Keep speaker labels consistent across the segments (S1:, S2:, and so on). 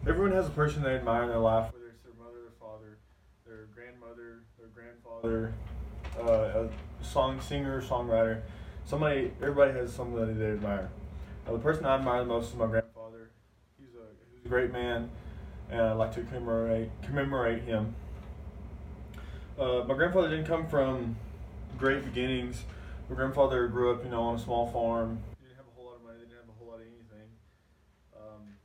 S1: Everyone has a person they admire in their life, whether it's their mother, their father, their grandmother, their grandfather, a song singer, songwriter. Everybody has somebody they admire. The person I admire the most is my grandfather. He was a great man, and I like to commemorate him. My grandfather didn't come from great beginnings. My grandfather grew up, on a small farm. He didn't have a whole lot of money. They didn't have a whole lot of anything. Um,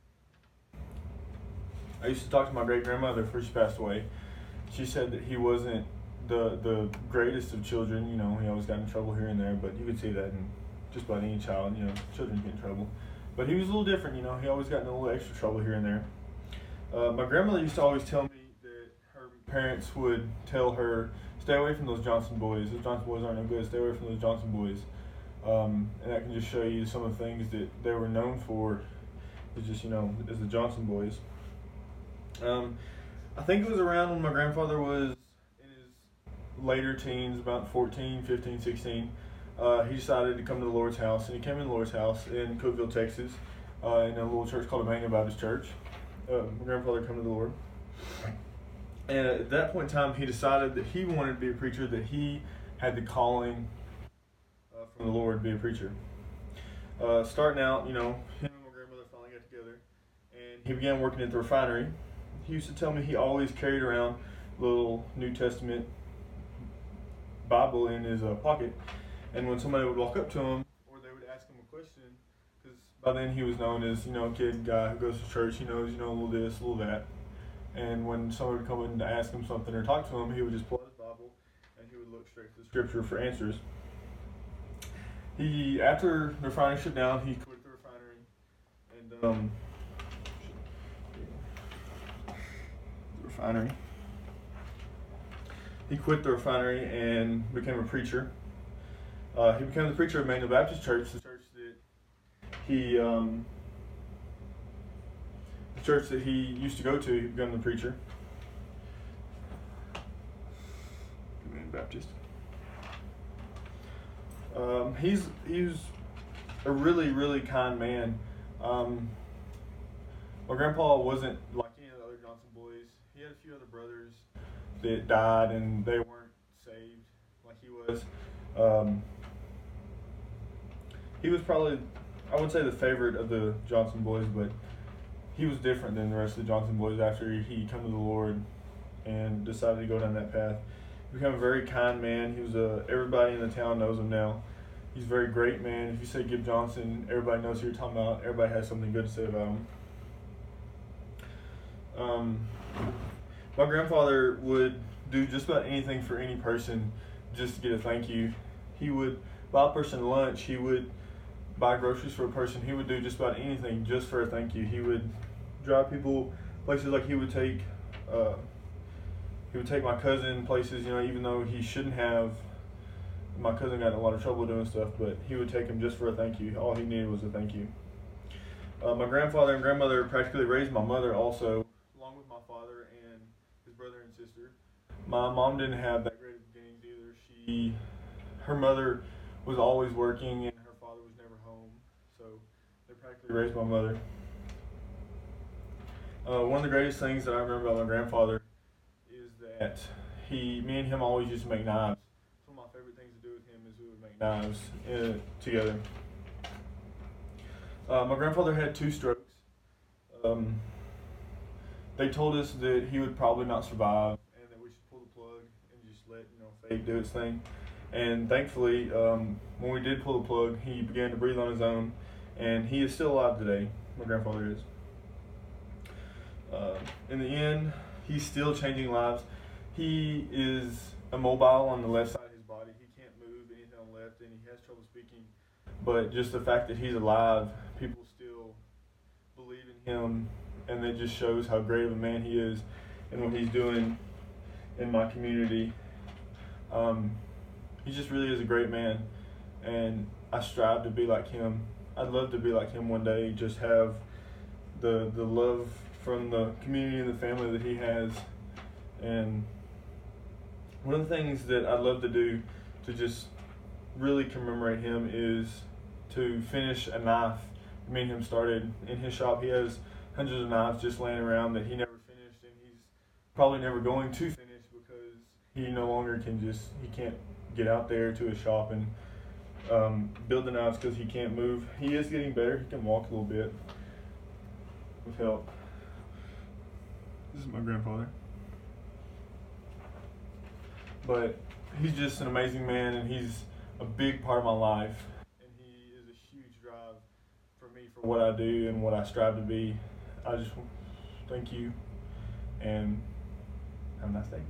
S1: I used to talk to my great grandmother before she passed away. She said that he wasn't the greatest of children. He always got in trouble here and there, but you could see that in just about any child. Children get in trouble. But he was a little different. He always got in a little extra trouble here and there. My grandmother used to always tell me that her parents would tell her, "Stay away from those Johnson boys. Those Johnson boys aren't no good. Stay away from those Johnson boys." And that can just show you some of the things that they were known for. Is just as the Johnson boys. I think it was around when my grandfather was in his later teens, about 14, 15, 16. He decided to come to the Lord's house, and he came to the Lord's house in Cookeville, Texas, in a little church called Emmanuel Baptist Church. My grandfather came to the Lord. And at that point in time, he decided that he wanted to be a preacher, that he had the calling from the Lord to be a preacher. Starting out, him and my grandmother finally got together, and he began working at the refinery. He used to tell me he always carried around a little New Testament Bible in his pocket, and when somebody would walk up to him, or they would ask him a question, because by then he was known as, kid guy who goes to church, he knows, a little this, a little that. And when someone would come in to ask him something or talk to him, he would just pull out his Bible and he would look straight to the scripture for answers. After the refinery shut down, he quit the refinery and He quit the refinery and became a preacher. He became the preacher of Emmanuel Baptist Church, the church that he used to go to. He became the preacher. Emmanuel Baptist. He's a really, really kind man. My grandpa wasn't like any of the other Johnson boys. He had a few other brothers that died and they weren't saved like he was. He was probably, I wouldn't say the favorite of the Johnson boys, but he was different than the rest of the Johnson boys after he come to the Lord and decided to go down that path. He became a very kind man. Everybody in the town knows him now. He's a very great man. If you say Gib Johnson, everybody knows who you're talking about. Everybody has something good to say about him. My grandfather would do just about anything for any person just to get a thank you. He would buy a person lunch. He would buy groceries for a person. He would do just about anything just for a thank you. He would drive people places, like he would take my cousin places, even though he shouldn't have. My cousin got in a lot of trouble doing stuff, but he would take him just for a thank you. All he needed was a thank you. My grandfather and grandmother practically raised my mother also, along with my father and his brother and sister. My mom didn't have that great of beginnings either. Her mother was always working and her father was never home, so they practically raised my mother. One of the greatest things that I remember about my grandfather is that me and him always used to make knives. One of my favorite things to do with him is we would make knives together. My grandfather had 2 strokes. They told us that he would probably not survive and that we should pull the plug and just let fate do its thing. And thankfully, when we did pull the plug, he began to breathe on his own, and he is still alive today. My grandfather is. In the end, he's still changing lives. He is immobile on the left side of his body. He can't move anything on the left, and he has trouble speaking. But just the fact that he's alive, people still believe in him, and that just shows how great of a man he is and what he's doing in my community. He just really is a great man, and I strive to be like him. I'd love to be like him one day, just have the love from the community and the family that he has. And one of the things that I'd love to do to just really commemorate him is to finish a knife me and him started in his shop. He has hundreds of knives just laying around that he never finished, and he's probably never going to finish because he no longer he can't get out there to his shop and build the knives because he can't move. He is getting better. He can walk a little bit with help. This is my grandfather. But he's just an amazing man, and he's a big part of my life. And he is a huge drive for me for what I do and what I strive to be. I just thank you, and have a nice day.